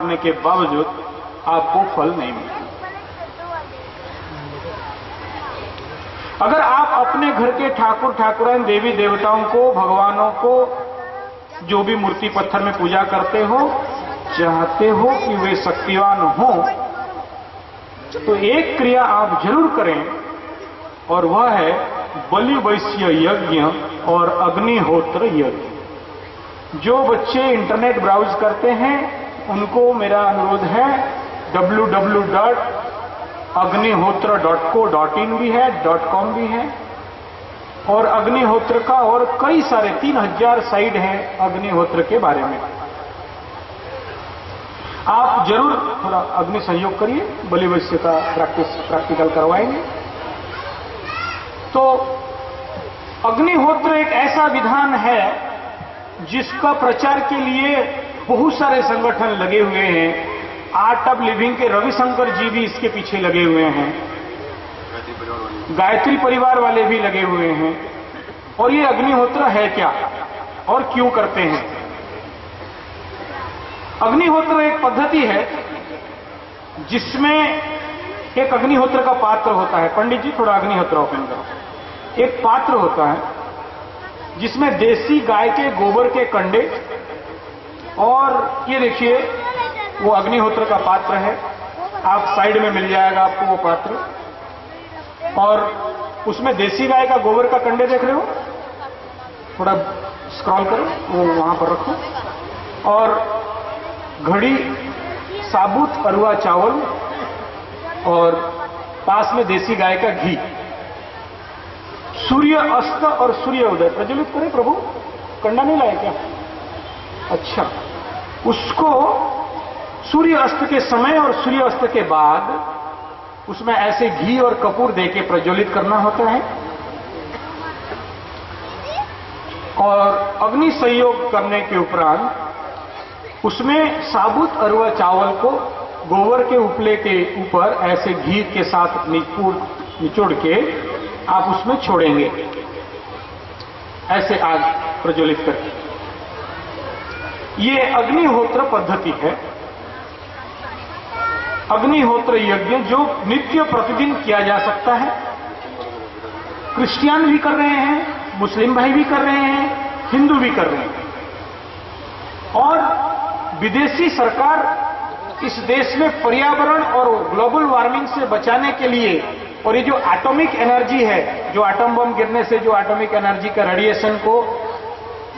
करने के बावजूद आपको फल नहीं मिलता। अगर आप अपने घर के ठाकुर ठाकुरान, देवी देवताओं को, भगवानों को, जो भी मूर्ति पत्थर में पूजा करते हो, चाहते हो कि वे शक्तिवान हो, तो एक क्रिया आप जरूर करें, और वह है बलि वैश्य यज्ञ और अग्निहोत्र यज्ञ। जो बच्चे इंटरनेट ब्राउज करते हैं उनको मेरा अनुरोध है, www.agnihotra.co.in भी है, .com भी है, और अग्निहोत्र का और कई सारे 3000 साइट हैं अग्निहोत्र के बारे में। आप जरूर थोड़ा अग्नि संयोग करिए, बलि वैश्य का प्रैक्टिकल करवाएंगे। तो अग्निहोत्र एक ऐसा विधान है जिसका प्रचार के लिए बहुत सारे संगठन लगे हुए हैं। आर्ट ऑफ लिविंग के रविशंकर जी भी इसके पीछे लगे हुए हैं, गायत्री परिवार वाले भी लगे हुए हैं। और ये अग्निहोत्र है क्या और क्यों करते हैं? अग्निहोत्र एक पद्धति है जिसमें एक अग्निहोत्र का पात्र होता है। पंडित जी थोड़ा अग्निहोत्र ओपन करो। एक पात्र होता है जिसमें देसी गाय के गोबर के कंडे, और ये देखिए वो अग्निहोत्र का पात्र है। आप साइड में मिल जाएगा आपको वो पात्र, और उसमें देसी गाय का गोबर का कंडे देख रहे हो, थोड़ा स्क्रॉल करो, वो वहां पर रखो, और घड़ी, साबुत अरुआ चावल, और पास में देसी गाय का घी। सूर्य अस्त और सूर्य उदय प्रज्वलित करें। प्रभु कंडा नहीं लाए क्या? अच्छा, उसको सूर्य अस्त के समय और सूर्य अस्त के बाद उसमें ऐसे घी और कपूर देके प्रज्वलित करना होता है, और अग्नि संयोग करने के उपरांत उसमें साबुत अरुआ चावल को गोबर के उपले के ऊपर ऐसे घी के साथ निचोड़ के आप उसमें छोड़ेंगे, ऐसे आग प्रज्वलित करके। ये अग्निहोत्र पद्धति है। अग्निहोत्र यज्ञ जो नित्य प्रतिदिन किया जा सकता है। क्रिश्चियन भी कर रहे हैं, मुस्लिम भाई भी कर रहे हैं, हिंदू भी कर रहे हैं, और विदेशी सरकार इस देश में पर्यावरण और ग्लोबल वार्मिंग से बचाने के लिए, और ये जो एटॉमिक एनर्जी है, जो एटम बम गिरने से जो एटॉमिक एनर्जी का रेडिएशन को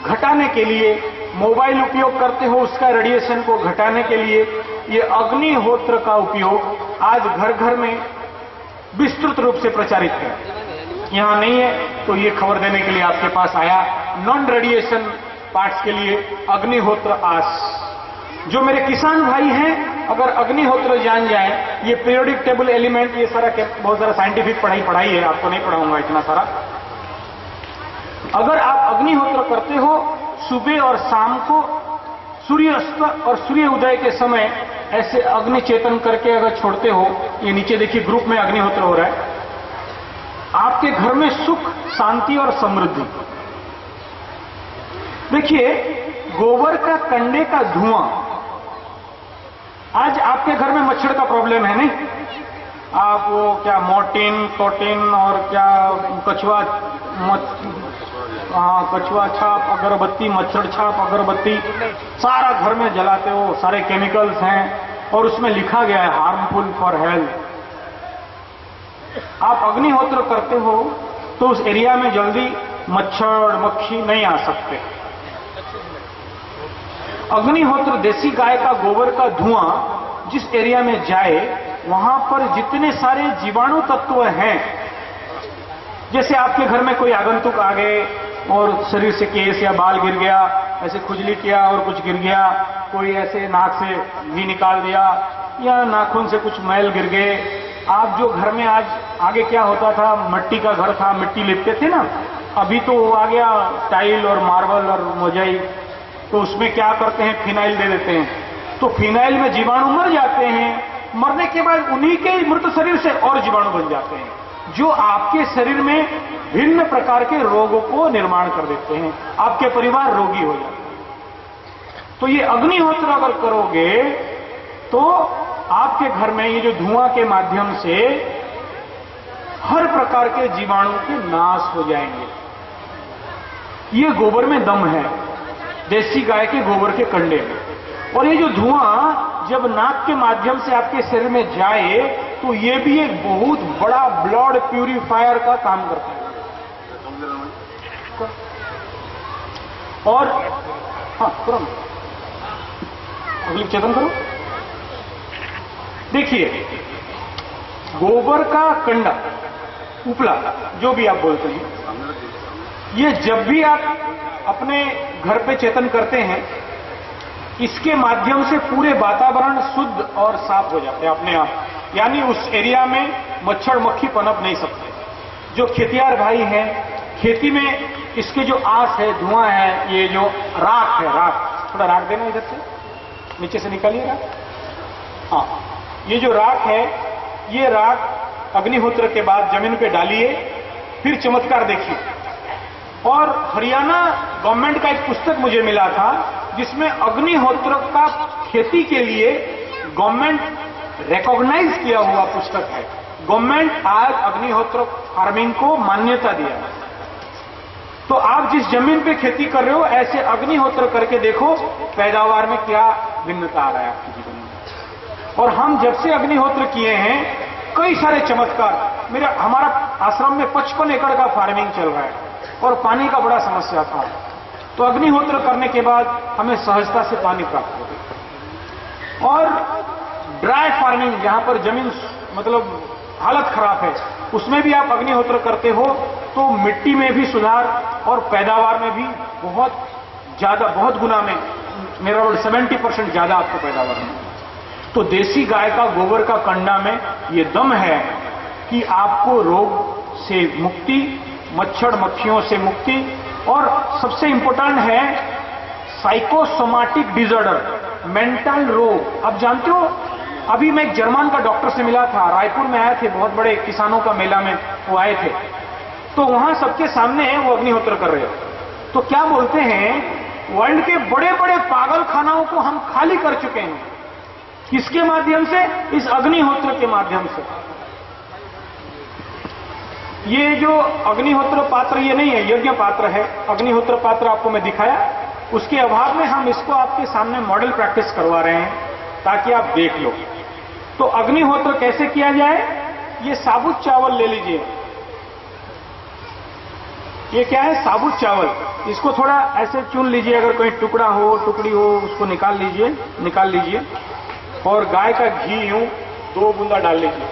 घटाने के लिए, मोबाइल उपयोग करते हो उसका रेडिएशन को घटाने के लिए, ये अग्निहोत्र का उपयोग आज घर घर में विस्तृत रूप से प्रचारित है। यहां नहीं है तो ये खबर देने के लिए आपके पास आया। नॉन रेडिएशन पार्ट्स के लिए अग्निहोत्र आस। जो मेरे किसान भाई हैं, अगर अग्निहोत्र जान जाए, ये पीरियोडिक टेबल एलिमेंट, ये सारा बहुत सारा साइंटिफिक पढ़ाई है, आपको नहीं पढ़ाऊंगा इतना सारा। अगर आप अग्निहोत्र करते हो सुबह और शाम को, सूर्यास्त और सूर्य उदय के समय ऐसे अग्नि चेतन करके अगर छोड़ते हो, ये नीचे देखिए ग्रुप में अग्निहोत्र हो रहा है, आपके घर में सुख, शांति और समृद्धि। देखिए गोबर का कंडे का धुआं, आज आपके घर में मच्छर का प्रॉब्लम है नहीं? आप वो क्या मोर्टिन, टोटिन और क्या कछुआ छाप अगरबत्ती, मच्छर छाप अगरबत्ती सारा घर में जलाते हो, सारे केमिकल्स हैं, और उसमें लिखा गया है हार्मफुल फॉर हेल्थ। आप अग्निहोत्र करते हो तो उस एरिया में जल्दी मच्छर मक्खी नहीं आ सकते। अग्निहोत्र देसी गाय का गोबर का धुआं जिस एरिया में जाए, वहां पर जितने सारे जीवाणु तत्व हैं, जैसे आपके घर में कोई आगंतुक आ गए और शरीर से केस या बाल गिर गया, ऐसे खुजली किया और कुछ गिर गया, कोई ऐसे नाक से घी निकाल दिया या नाखून से कुछ मैल गिर गए। आप जो घर में आज आगे क्या होता था, मिट्टी का घर था, मिट्टी लिपते थे ना, अभी तो वो आ गया टाइल और मार्बल और मोजाइक, तो उसमें क्या करते हैं, फिनाइल दे देते हैं। तो फिनाइल में जीवाणु मर जाते हैं, मरने के बाद उन्हीं के मृत शरीर से और जीवाणु बन जाते हैं, जो आपके शरीर में भिन्न प्रकार के रोगों को निर्माण कर देते हैं, आपके परिवार रोगी हो जाते हैं। तो ये अग्निहोत्र अगर करोगे तो आपके घर में ये जो धुआं के माध्यम से हर प्रकार के जीवाणु के नाश हो जाएंगे। ये गोबर में दम है, देसी गाय के गोबर के कंडे में। और ये जो धुआं जब नाक के माध्यम से आपके शरीर में जाए तो ये भी एक बहुत बड़ा ब्लड प्यूरिफायर का काम करता है। और हाँ, तुरंत अगली चेतन करो। देखिए, गोबर का कंडा, उपला, जो भी आप बोलते हैं, ये जब भी आप अपने घर पे चेतन करते हैं, इसके माध्यम से पूरे वातावरण शुद्ध और साफ हो जाते हैं अपने आप। यानी उस एरिया में मच्छर मक्खी पनप नहीं सकते। जो खेतियार भाई हैं, खेती में इसके जो आस है, धुआं है, ये जो राख है, राख, थोड़ा राख देना इधर से, नीचे से निकालिए राख। हाँ, ये जो राख है, ये राख अग्निहोत्र के बाद जमीन पे डालिए, फिर चमत्कार देखिए। और हरियाणा गवर्नमेंट का एक पुस्तक मुझे मिला था जिसमें अग्निहोत्र का खेती के लिए गवर्नमेंट रिकॉग्नाइज किया हुआ पुस्तक है। गवर्नमेंट आज अग्निहोत्र फार्मिंग को मान्यता दिया है। तो आप जिस जमीन पे खेती कर रहे हो, ऐसे अग्निहोत्र करके देखो पैदावार में क्या भिन्नता आ रहा है आपके जीवन में। और हम जब से अग्निहोत्र किए हैं, कई सारे चमत्कार। हमारा आश्रम में 55 एकड़ का फार्मिंग चल रहा है और पानी का बड़ा समस्या था। तो अग्निहोत्र करने के बाद हमें सहजता से पानी प्राप्त हो गया। और ड्राई फार्मिंग, जहां पर जमीन मतलब हालत खराब है, उसमें भी आप अग्निहोत्र करते हो तो मिट्टी में भी सुधार और पैदावार में भी बहुत गुना में, मेरा 70% ज्यादा आपको पैदावार में। तो देसी गाय का गोबर का कंडा में ये दम है कि आपको रोग से मुक्ति, मच्छर मक्खियों से मुक्ति, और सबसे इंपॉर्टेंट है साइकोसोमैटिक डिसऑर्डर, मेंटल रोग। आप जानते हो, अभी मैं एक जर्मन का डॉक्टर से मिला था, रायपुर में आए थे, बहुत बड़े किसानों का मेला में वो आए थे। तो वहां सबके सामने वो अग्निहोत्र कर रहे हो। तो क्या बोलते हैं, वर्ल्ड के बड़े बड़े पागल खानाओं को हम खाली कर चुके हैं। किसके माध्यम से? इस अग्निहोत्र के माध्यम से। ये जो अग्निहोत्र पात्र, ये नहीं है, यज्ञ पात्र है। अग्निहोत्र पात्र आपको मैं दिखाया, उसके अभाव में हम इसको आपके सामने मॉडल प्रैक्टिस करवा रहे हैं ताकि आप देख लो। तो अग्निहोत्र कैसे किया जाए? ये साबुत चावल ले लीजिए। ये क्या है? साबुत चावल। इसको थोड़ा ऐसे चुन लीजिए, अगर कोई टुकड़ा हो, टुकड़ी हो, उसको निकाल लीजिए। और गाय का घी यूं 2 बूंदा डाल लीजिए।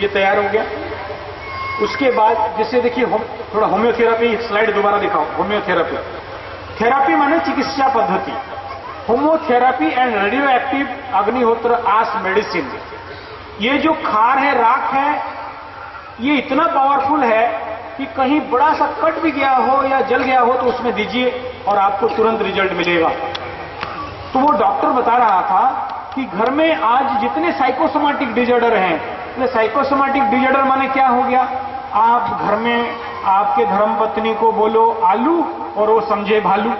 ये तैयार हो गया। उसके बाद जैसे देखिए, थोड़ा होम्योथेरेपी स्लाइड दोबारा दिखाओ। होम्योथेरेपी, थेरापी माने चिकित्सा पद्धति। होमोथेरेपी एंड रेडियो एक्टिव अग्निहोत्र आस मेडिसिन। ये जो खार है, राख है, ये इतना पावरफुल है कि कहीं बड़ा सा कट भी गया हो या जल गया हो तो उसमें दीजिए और आपको तुरंत रिजल्ट मिलेगा। तो वो डॉक्टर बता रहा था कि घर में आज जितने साइकोसोमैटिक डिसऑर्डर हैं, साइकोसोमैटिक डिसऑर्डर माने क्या हो गया? आप घर में आपके धर्मपत्नी को बोलो आलू और वो समझे भालू,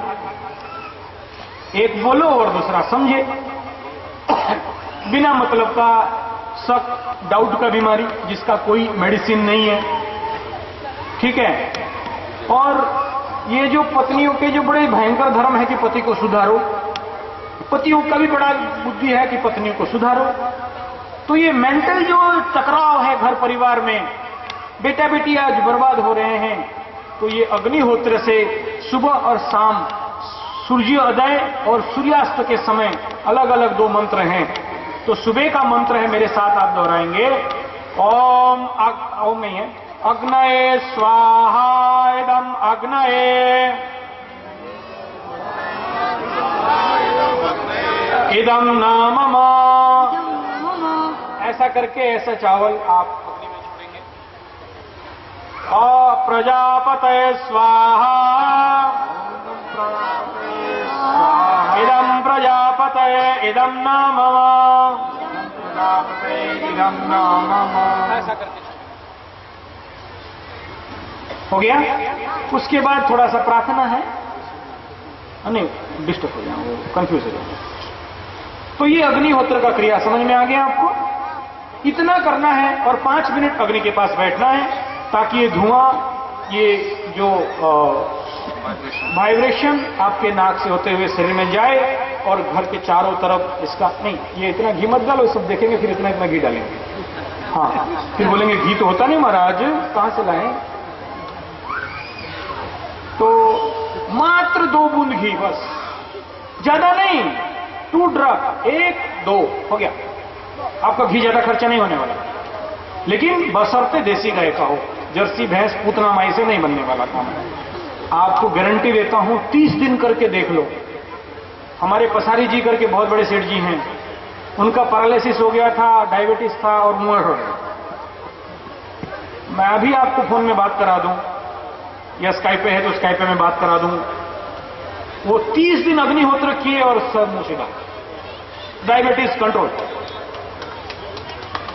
एक बोलो और दूसरा समझे। बिना मतलब का शक, डाउट का बीमारी जिसका कोई मेडिसिन नहीं है, ठीक है। और ये जो पत्नियों के जो बड़े भयंकर धर्म है कि पति को सुधारो, पतियों का भी बड़ा बुद्धि है कि पत्नियों को सुधारो। तो ये मेंटल जो टकराव है घर परिवार में, बेटा बेटी आज बर्बाद हो रहे हैं, तो ये अग्निहोत्र से सुबह और शाम, सूर्योदय और सूर्यास्त के समय अलग अलग 2 मंत्र हैं। तो सुबह का मंत्र है, मेरे साथ आप दोहराएंगे, ओम नहीं है, अग्नये स्वाहा इदम अग्नये इदम नामम। ऐसा करके ऐसा चावल आप अग्नि में छोड़ेंगे। प्रजापतये स्वाहा इदम प्रजापतये इदम नामम। ऐसा करके हो गया। उसके बाद थोड़ा सा प्रार्थना है, नहीं डिस्टर्ब हो जाए, कंफ्यूज हो जाए। तो ये अग्निहोत्र का क्रिया समझ में आ गया आपको? इतना करना है और 5 मिनट अग्नि के पास बैठना है ताकि ये धुआं, ये जो वाइब्रेशन आपके नाक से होते हुए शरीर में जाए और घर के चारों तरफ इसका नहीं, ये इतना घी मत डालो, सब देखेंगे फिर इतना इतना घी डालेंगे। हाँ, फिर बोलेंगे घी तो होता नहीं महाराज, कहां से लाएं? तो मात्र 2 बूंद घी, बस, ज्यादा नहीं, 2 ड्रॉप, 1 2 हो गया। आपका घी ज्यादा खर्चा नहीं होने वाला, लेकिन बशर्ते देसी गाय का हो। जर्सी भैंस पूतना माई से नहीं बनने वाला काम है। आपको गारंटी देता हूं, 30 दिन करके देख लो। हमारे पसारी जी करके बहुत बड़े सेठ जी हैं, उनका पैरालिसिस हो गया था, डायबिटीज था और मुंह हो गया। मैं अभी आपको फोन में बात करा दूं या स्काइप पे है तो स्काइप पे मैं बात करा दूं। वो 30 दिन अग्निहोत्र किए और सब मुंह सीधा, डायबिटीज कंट्रोल।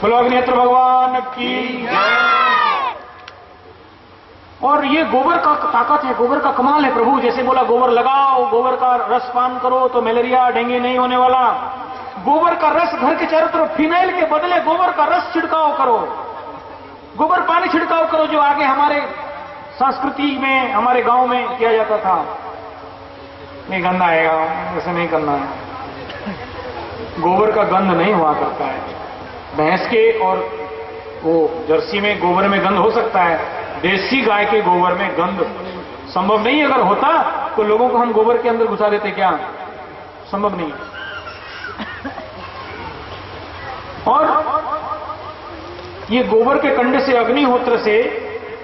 बोलो अग्निहोत्र भगवान की। और ये गोबर का ताकत है, गोबर का कमाल है प्रभु। जैसे बोला गोबर लगाओ, गोबर का रस पान करो तो मलेरिया डेंगू नहीं होने वाला। गोबर का रस घर के चारों तरफ, फिनाइल के बदले गोबर का रस छिड़काव करो, गोबर पानी छिड़काव करो, जो आगे हमारे संस्कृति में, हमारे गांव में किया जाता था। नहीं, गंदा आएगा, ऐसे नहीं करना है। गोबर का गंध नहीं हुआ करता है। भैंस के और वो जर्सी में गोबर में गंध हो सकता है, देसी गाय के गोबर में गंध संभव नहीं। अगर होता तो लोगों को हम गोबर के अंदर घुसा देते क्या? संभव नहीं। और ये गोबर के कंडे से, अग्निहोत्र से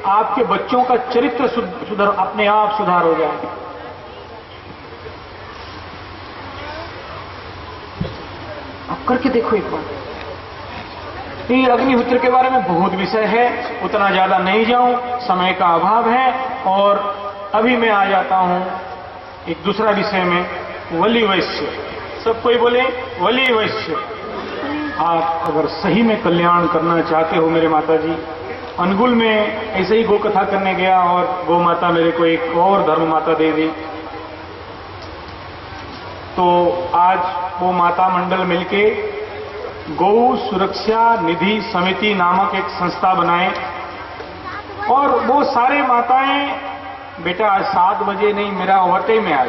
आपके बच्चों का चरित्र सुधर, अपने आप सुधार हो जाए। आप करके देखो एक बार। ये अग्निहोत्र के बारे में बहुत विषय है, उतना ज्यादा नहीं जाऊं, समय का अभाव है। और अभी मैं आ जाता हूं एक दूसरा विषय में, वली वैश्य। सब कोई बोले वली वैश्य। आप अगर सही में कल्याण करना चाहते हो मेरे माता जी, अनुगुल में ऐसे ही गो कथा करने गया और गौ माता मेरे को एक और धर्म माता दे दी। तो आज वो माता मंडल मिलके गौ सुरक्षा निधि समिति नामक एक संस्था बनाए। और वो सारे माताएं, बेटा आज 7 बजे नहीं, मेरा ओवरटाइम में आज,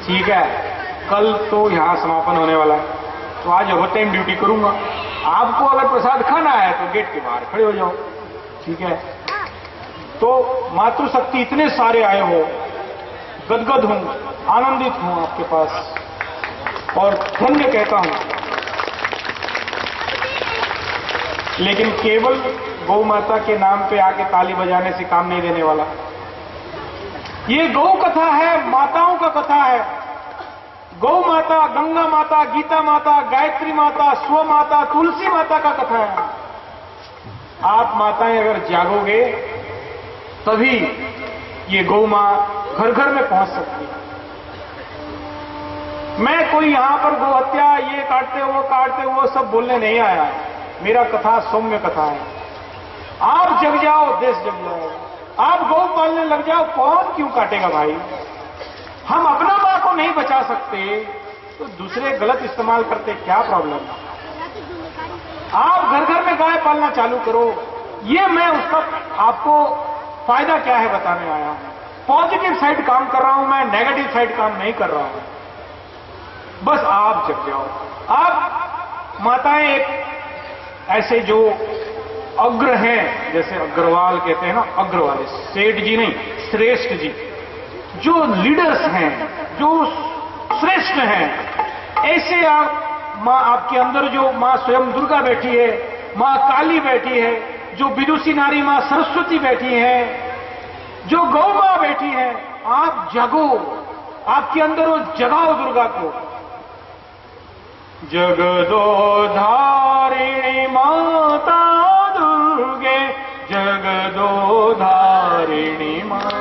ठीक है, कल तो यहां समापन होने वाला है, तो आज ओवरटाइम ड्यूटी करूंगा। आपको अगर प्रसाद खाना है तो गेट के बाहर खड़े हो जाओ, ठीक है। तो मातृशक्ति इतने सारे आए हो, गदगद हूं, आनंदित हूं आपके पास और धन्य कहता हूं। लेकिन केवल गौ माता के नाम पे आके ताली बजाने से काम नहीं देने वाला। ये गौ कथा है, माताओं का कथा है। गौ माता, गंगा माता, गीता माता, गायत्री माता, स्व माता, तुलसी माता का कथा है। आप माताएं अगर जागोगे तभी ये गौ मां घर घर में पहुंच सकती है। मैं कोई यहां पर गौ हत्या, ये काटते वो काटते वो सब बोलने नहीं आया। मेरा कथा सौम्य कथा है। आप जग जाओ, देश जग जाएगा। आप गौ पालने लग जाओ, कौन क्यों काटेगा भाई? हम अपना मां को नहीं बचा सकते तो दूसरे गलत इस्तेमाल करते, क्या प्रॉब्लम? आप घर घर में गाय पालना चालू करो। ये मैं उसका आपको फायदा क्या है बताने आया हूं। पॉजिटिव साइड काम कर रहा हूं मैं, नेगेटिव साइड काम नहीं कर रहा हूं। बस आप जग जाओ। आप माताएं एक ऐसे जो अग्र हैं, जैसे अग्रवाल कहते हैं ना, अग्र वाले, सेठ जी नहीं, श्रेष्ठ जी, जो लीडर्स हैं, जो श्रेष्ठ हैं, ऐसे आप मां, आपके अंदर जो मां स्वयं दुर्गा बैठी है, मां काली बैठी है, जो विदुषी नारी मां सरस्वती बैठी है, जो गौ मां बैठी है, आप जगो। आपके अंदर वो जगाओ दुर्गा को। जगदो धारिणी माता दुर्गे, जगदो धारिणी माता,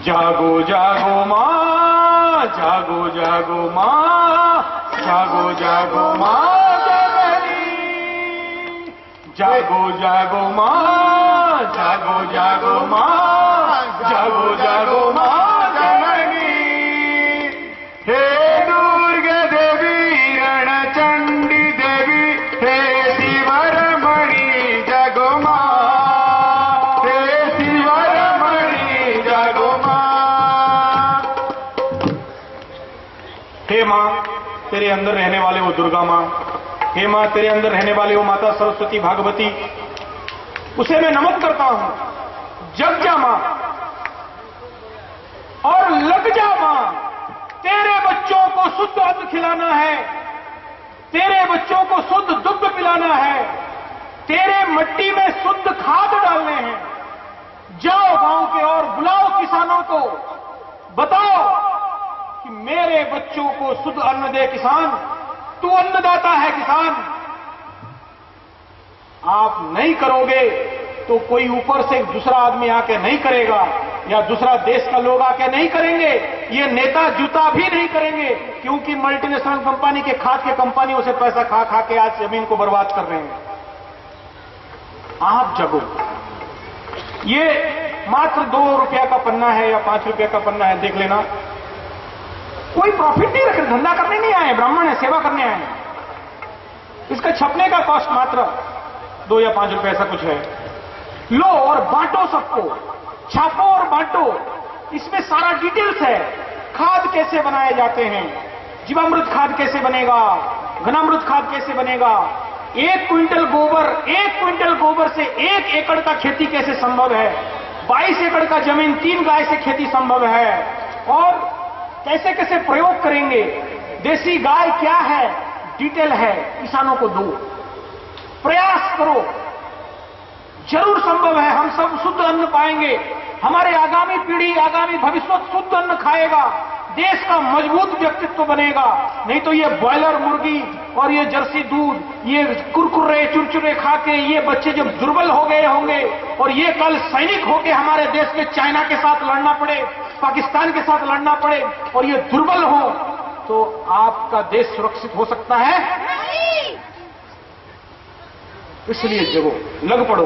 जागो जागो मां, जागो जागो मां, जागो जागो मां जननी, जागो जागो मां, जागो जागो मां, जागो जागो मां जननी, हे मां, तेरे अंदर रहने वाले वो दुर्गा मां, हे मां, तेरे अंदर रहने वाले वो माता सरस्वती भागवती, उसे मैं नमन करता हूं। जग जा मां और लग जा मां, तेरे बच्चों को शुद्ध अन्न खिलाना है, तेरे बच्चों को शुद्ध दुग्ध पिलाना है, तेरे मिट्टी में शुद्ध खाद डालने हैं। जाओ गांव के और बुलाओ किसानों को, बताओ कि मेरे बच्चों को शुद्ध अन्न दे किसान, तू अन्नदाता है किसान। आप नहीं करोगे तो कोई ऊपर से दूसरा आदमी आके नहीं करेगा, या दूसरा देश का लोग आके नहीं करेंगे, ये नेता जूता भी नहीं करेंगे, क्योंकि मल्टीनेशनल कंपनी के खाद के कंपनियों से पैसा खा खा के आज जमीन को बर्बाद कर रहे हैं। आप जगो। ये मात्र 2 रुपया का पन्ना है या 5 रुपया का पन्ना है, देख लेना। कोई प्रॉफिट नहीं रख रहे, धंधा करने नहीं आए, ब्राह्मण है, सेवा करने आए। इसका छपने का कॉस्ट मात्र 2 या 5 रुपए ऐसा कुछ है। लो और बांटो सबको, छापो और बांटो। इसमें सारा डिटेल्स है, खाद कैसे बनाए जाते हैं, जीवामृत खाद कैसे बनेगा, घनामृत खाद कैसे बनेगा, 1 क्विंटल गोबर से 1 एकड़ का खेती कैसे संभव है, 22 एकड़ का जमीन 3 गाय से खेती संभव है, और कैसे कैसे प्रयोग करेंगे, देसी गाय क्या है, डिटेल है। किसानों को दो, प्रयास करो, जरूर संभव है। हम सब शुद्ध अन्न पाएंगे, हमारे आगामी पीढ़ी, आगामी भविष्य शुद्ध अन्न खाएगा, देश का मजबूत व्यक्तित्व बनेगा। नहीं तो ये बॉयलर मुर्गी और ये जर्सी दूध, ये कुरकुरे चुरचुरे खा के ये बच्चे जब दुर्बल हो गए होंगे और ये कल सैनिक होके हमारे देश में चाइना के साथ लड़ना पड़े, पाकिस्तान के साथ लड़ना पड़े और ये दुर्बल हो, तो आपका देश सुरक्षित हो सकता है? इसलिए जगो, लग पड़ो।